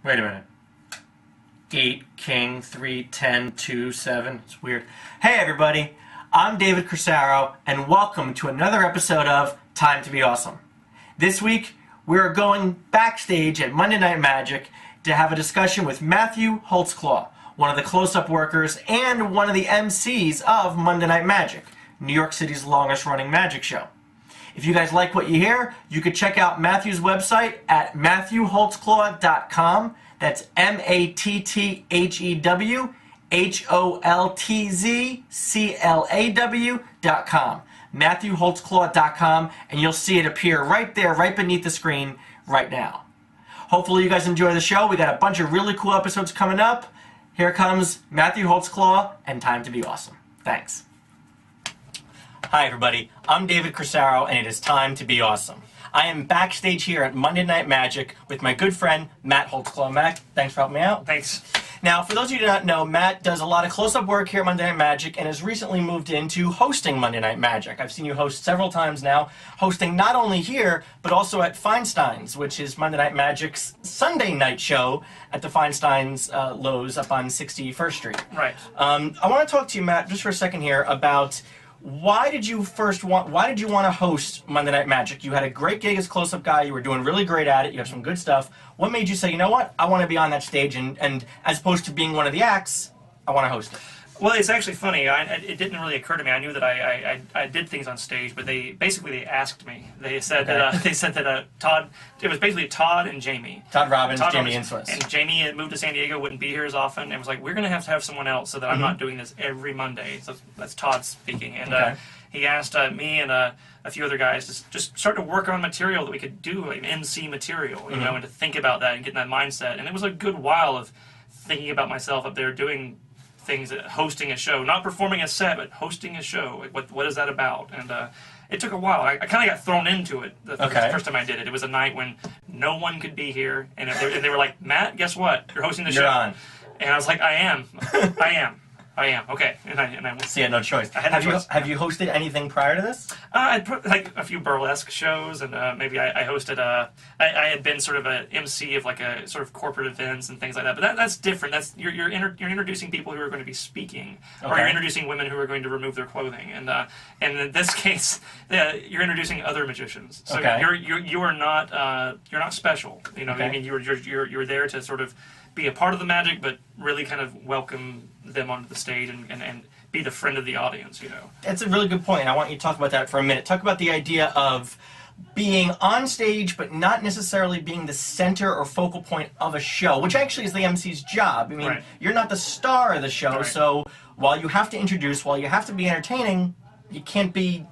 Wait a minute. 8, king, 3, 10, 2, 7. It's weird. Hey everybody, I'm David Crisaro, and welcome to another episode of Time to Be Awesome. This week, we're going backstage at Monday Night Magic to have a discussion with Matthew Holtzclaw, one of the close-up workers and one of the MCs of Monday Night Magic, New York City's longest-running magic show. If you guys like what you hear, you could check out Matthew's website at MatthewHoltzclaw.com. That's MatthewHoltzclaw.com. MatthewHoltzclaw.com, and you'll see it appear right there, right beneath the screen, right now. Hopefully you guys enjoy the show. We got a bunch of really cool episodes coming up. Here comes Matthew Holtzclaw and Time to Be Awesome. Thanks. Hi everybody, I'm David Crisaro, and it is time to be awesome. I am backstage here at Monday Night Magic with my good friend Matt Holtzclaw. Matt, thanks for helping me out. Thanks. Now, for those of you who do not know, Matt does a lot of close-up work here at Monday Night Magic and has recently moved into hosting Monday Night Magic. I've seen you host several times now, hosting not only here, but also at Feinstein's, which is Monday Night Magic's Sunday night show at the Feinstein's Lowe's up on 61st Street. Right. I want to talk to you, Matt, just for a second here about why did you want to host Monday Night Magic? You had a great gig as close-up guy. You were doing really great at it. You have some good stuff. What made you say, you know what, I want to be on that stage, and as opposed to being one of the acts, I want to host it? Well, it's actually funny. It didn't really occur to me. I knew that I did things on stage, but they asked me. They said that Todd. It was basically Todd and Jamie. Todd Robbins, Jamie Inswitz. And Jamie had moved to San Diego, wouldn't be here as often, and was like, "We're going to have someone else so that I'm not doing this every Monday." So that's Todd speaking, and he asked me and a few other guys to just start to work on material that we could do, like MC material, you know, and to think about that and get in that mindset. And it was a good while of thinking about myself up there doing things, hosting a show, not performing a set, but hosting a show. Like, what is that about? And it took a while. I kind of got thrown into it the first time I did it. It was a night when no one could be here, and they were like, "Matt, guess what? You're hosting the show." You're on. And I was like, I am. Okay. And I So you had no choice. Have you hosted anything prior to this? I'd put like a few burlesque shows, and maybe I hosted I had been sort of an MC of like a sort of corporate events and things like that. But that's different. That's you're introducing people who are going to be speaking, or you're introducing women who are going to remove their clothing, and in this case, you're introducing other magicians. So you're not special. You know, I mean, you're there to sort of be a part of the magic, but really kind of welcome them onto the stage and be the friend of the audience, you know. That's a really good point. I want you to talk about that for a minute. Talk about the idea of being on stage, but not necessarily being the center or focal point of a show, which actually is the MC's job. I mean, you're not the star of the show, so while you have to introduce, while you have to be entertaining, you can't be,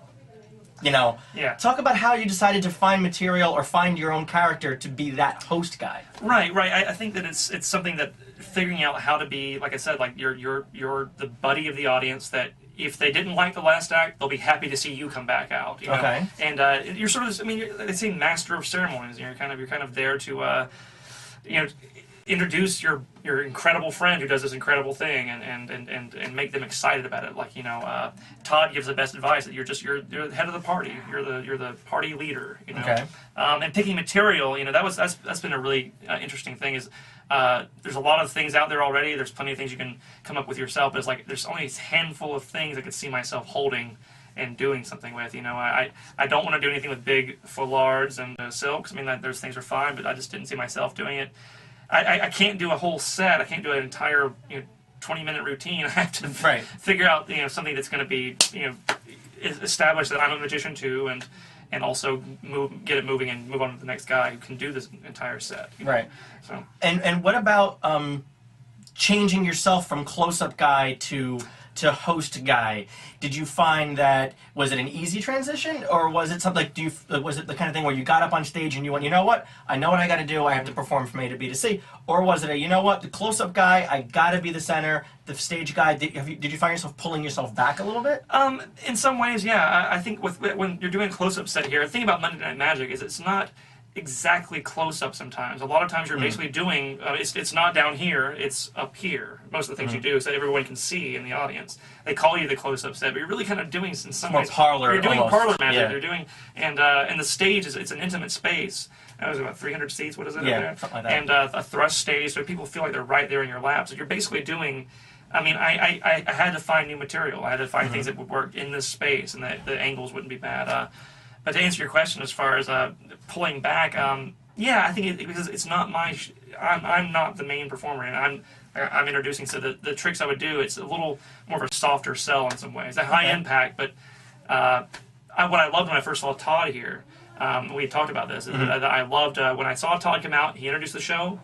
you know. Talk about how you decided to find material or find your own character to be that host guy. Right. I think that it's something that figuring out how to be, like I said, like you're the buddy of the audience that if they didn't like the last act, they'll be happy to see you come back out. You know? And you're sort of, I mean, they say master of ceremonies. You're kind of there to, you know, introduce your incredible friend who does this incredible thing and make them excited about it. Like, you know, Todd gives the best advice that you're the head of the party. You're the party leader. You know, and picking material. You know, that's been a really interesting thing. Is there's a lot of things out there already. There's plenty of things you can come up with yourself. But it's like there's only a handful of things I could see myself holding and doing something with. You know, I don't want to do anything with big foulards and silks. I mean, those things are fine, but I just didn't see myself doing it. I can't do a whole set. I can't do an entire 20-minute routine. I have to figure out something that's going to be established that I'm a magician too, and also get it moving and move on to the next guy who can do this entire set. Right. So and what about changing yourself from close-up guy to host guy? Did you find that, was it an easy transition, or was it something like, was it the kind of thing where you got up on stage and you went, you know what, I know what I got to do, I have to perform from A to B to C, or was it a, you know what, the close-up guy, I got to be the center, the stage guy, did you find yourself pulling yourself back a little bit? In some ways, yeah. I think when you're doing a close-up set here, the thing about Monday Night Magic is it's not exactly close-up sometimes. A lot of times you're basically doing, it's not down here, it's up here. Most of the things you do so that everyone can see in the audience. They call you the close-up set, but you're really kind of doing, in some ways, parlor. You're doing almost. parlor magic. You're doing, and the stage it's an intimate space. That was about 300 seats. What is it? Yeah, something like that. And a thrust stage, so people feel like they're right there in your lap. So you're basically doing. I mean, I had to find new material. I had to find things that would work in this space, and that the angles wouldn't be bad. But to answer your question, as far as pulling back, yeah, I think because it's not my. I'm not the main performer, and I'm introducing. So the tricks I would do, it's a little more of a softer sell in some ways. A high impact, but what I loved when I first saw Todd here, we talked about this. Is that I loved when I saw Todd come out. He introduced the show.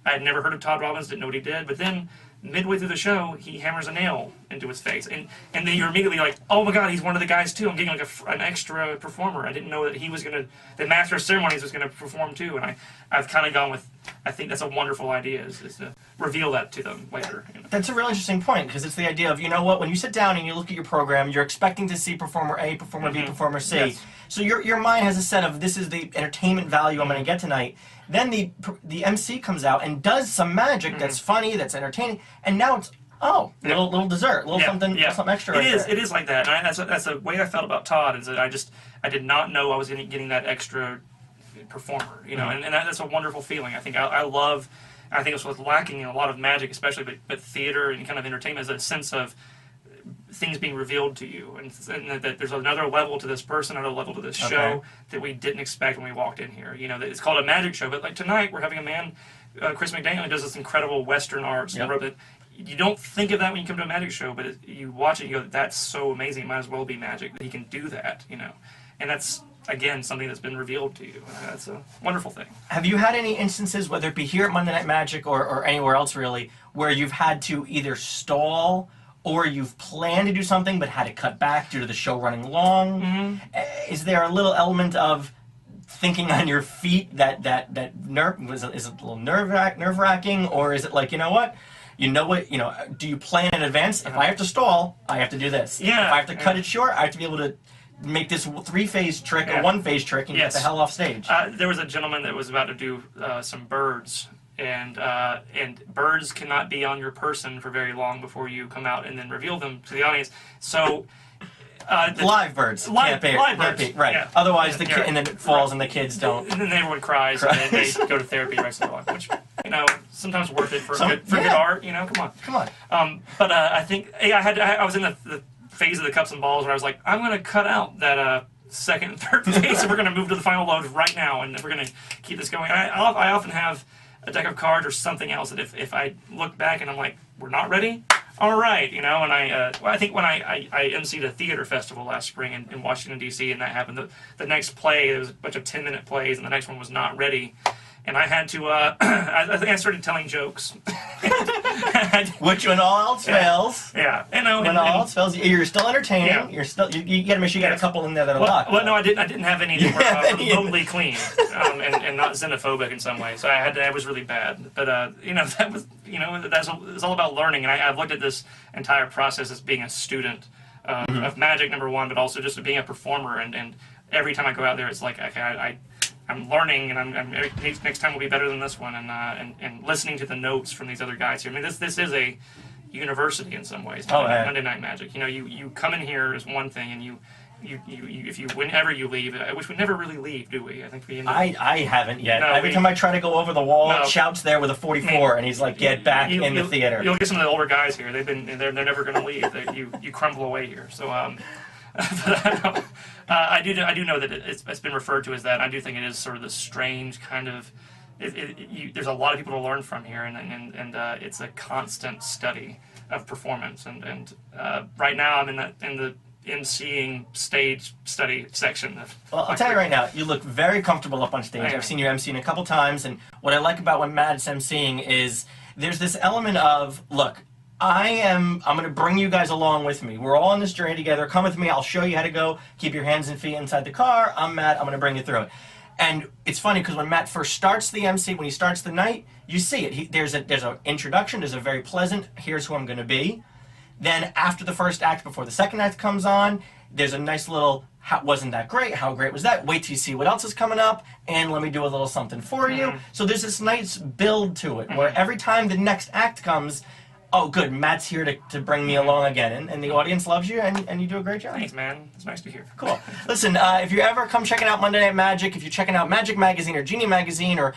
I had never heard of Todd Robbins, didn't know what he did, but then midway through the show, he hammers a nail into his face, and then you're immediately like, oh my god, he's one of the guys too. I'm getting like an extra performer. I didn't know that he was the master of ceremonies was gonna perform too, and I've kind of gone with, I think that's a wonderful idea is to reveal that to them later. You know? That's a really interesting point, because it's the idea of, you know what, when you sit down and you look at your program, you're expecting to see performer A, performer B, performer C. Yes. So your mind has a set of, this is the entertainment value I'm going to get tonight. Then the MC comes out and does some magic that's funny, that's entertaining, and now it's, little dessert, something extra. It is like that. And that's the way I felt about Todd, is that I did not know I was getting that extra performer, you know, and that's a wonderful feeling. I think I think it's what's lacking in a lot of magic, especially, but theater and kind of entertainment, is a sense of things being revealed to you, and that there's another level to this person, another level to this show that we didn't expect when we walked in here. You know, it's called a magic show, but like tonight we're having a man, Chris McDaniel, who does this incredible Western arts. Yep. You don't think of that when you come to a magic show, but you watch it and you go, that's so amazing, it might as well be magic that he can do that, you know. And that's, again, something that's been revealed to you. That's a wonderful thing. Have you had any instances, whether it be here at Monday Night Magic or anywhere else really, where you've had to either stall or you've planned to do something but had to cut back due to the show running long? Is there a little element of thinking on your feet that is it a little nerve-wracking, or is it like, you know what, do you plan in advance? If I have to stall, I have to do this. Yeah. If I have to cut it short, I have to be able to make this three-phase trick or one-phase trick and get the hell off stage. There was a gentleman that was about to do some birds, and birds cannot be on your person for very long before you come out and then reveal them to the audience. So live birds. Live birds. Right. Yeah. Otherwise, and then it falls and the kids don't. And then everyone cries and then they go to therapy the rest of their life, which, you know, sometimes worth it for good art. You know, come on. But I think I was in the phase of the cups and balls where I was like, I'm going to cut out that second and third phase, and we're going to move to the final load right now, and we're going to keep this going. I often have a deck of cards or something else that if I look back and I'm like, we're not ready, all right, you know. And I think when I emceed a theater festival last spring in Washington, D.C., and that happened, the next play, there was a bunch of 10-minute plays, and the next one was not ready. And I had to, I think I started telling jokes. Which, when all else fails. Yeah. When all else fails, you're still entertaining. Yeah. You're still, you got to make sure you got a couple in there that are locked. Well, no, I didn't have any that were remotely clean and not xenophobic in some way. So I was really bad. But, you know, that was, you know, it's all about learning. And I've looked at this entire process as being a student of magic, number one, but also just being a performer. And every time I go out there, it's like, okay, I'm learning, and next time will be better than this one, and listening to the notes from these other guys here. I mean, this is a university in some ways. Monday Night Magic. You know, you come in here as one thing, and whenever you leave, which we never really leave, do we? I think we. I haven't yet. No, every time I try to go over the wall, Shout's there with a 44, and he's like, "Get back in the theater." You'll get some of the older guys here. They're never going to leave. You crumble away here. So but, I do know that it's been referred to as that. I do think it is sort of the strange kind of. There's a lot of people to learn from here, and it's a constant study of performance. And right now I'm in the emceeing stage study section. Well, I'll tell you right now, you look very comfortable up on stage. I've seen you emceeing a couple times, and what I like about when Matt's emceeing is there's this element of, look, I'm going to bring you guys along with me. We're all on this journey together. Come with me. I'll show you how to go. Keep your hands and feet inside the car. I'm Matt. I'm going to bring you through it. And it's funny because when Matt first starts the MC, when he starts the night, you see it. There's an introduction. There's a very pleasant, here's who I'm going to be. Then after the first act, before the second act comes on, there's a nice little, wasn't that great? How great was that? Wait till you see what else is coming up, and let me do a little something for you. So there's this nice build to it, where every time the next act comes, Oh, good. Matt's here to bring me along again, and the audience loves you, and you do a great job. Thanks, man. It's nice to hear. Cool. Listen, if you ever come checking out Monday Night Magic, if you're checking out Magic Magazine or Genie Magazine, or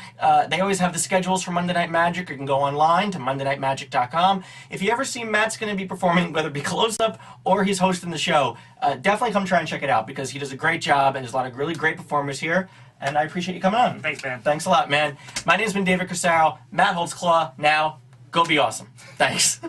they always have the schedules for Monday Night Magic, you can go online to mondaynightmagic.com. If you ever see Matt's going to be performing, whether it be close-up or he's hosting the show, definitely come try and check it out, because he does a great job, and there's a lot of really great performers here, and I appreciate you coming on. Thanks, man. Thanks a lot, man. My name's been David Crisaro. Matt Holtzclaw. Now, go be awesome. Thanks.